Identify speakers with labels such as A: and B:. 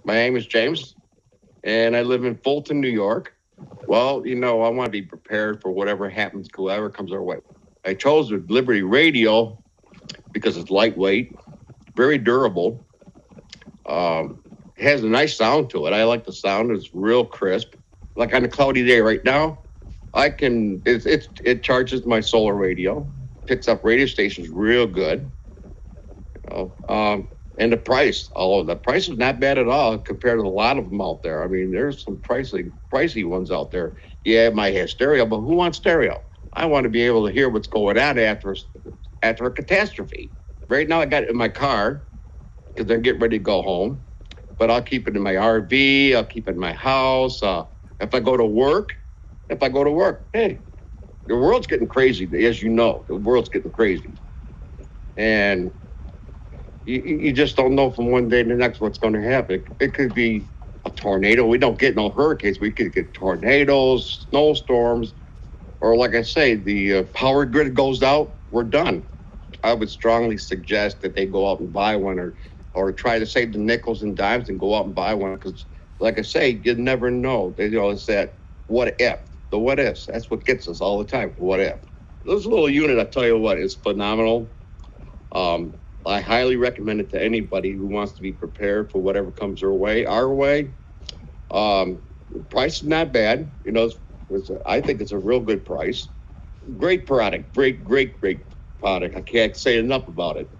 A: My name is James, and I live in Fulton, New York. Well, I want to be prepared for whatever happens, whoever comes our way. I chose the Liberty Radio because it's lightweight, very durable. It has a nice sound to it. I like the sound. It's real crisp. Like on a cloudy day right now, it charges my solar radio, picks up radio stations real good. And the price is not bad at all compared to a lot of them out there. I mean, there's some pricey ones out there. Yeah, it might have stereo, but who wants stereo? I want to be able to hear what's going on after a catastrophe. Right now, I got it in my car because I'm getting ready to go home. But I'll keep it in my RV. I'll keep it in my house. If I go to work, hey, the world's getting crazy. As you know, the world's getting crazy, and you just don't know from one day to the next what's going to happen. It could be a tornado. We don't get no hurricanes. We could get tornadoes, snowstorms, or like I say, the power grid goes out. We're done. I would strongly suggest that they go out and buy one, or try to save the nickels and dimes and go out and buy one, because, like I say, you never know. It's that what if, the what ifs. That's what gets us all the time. What if? This little unit, I tell you what, is phenomenal. I highly recommend it to anybody who wants to be prepared for whatever comes our way. The price is not bad. I think it's a real good price. Great product. Great product. I can't say enough about it.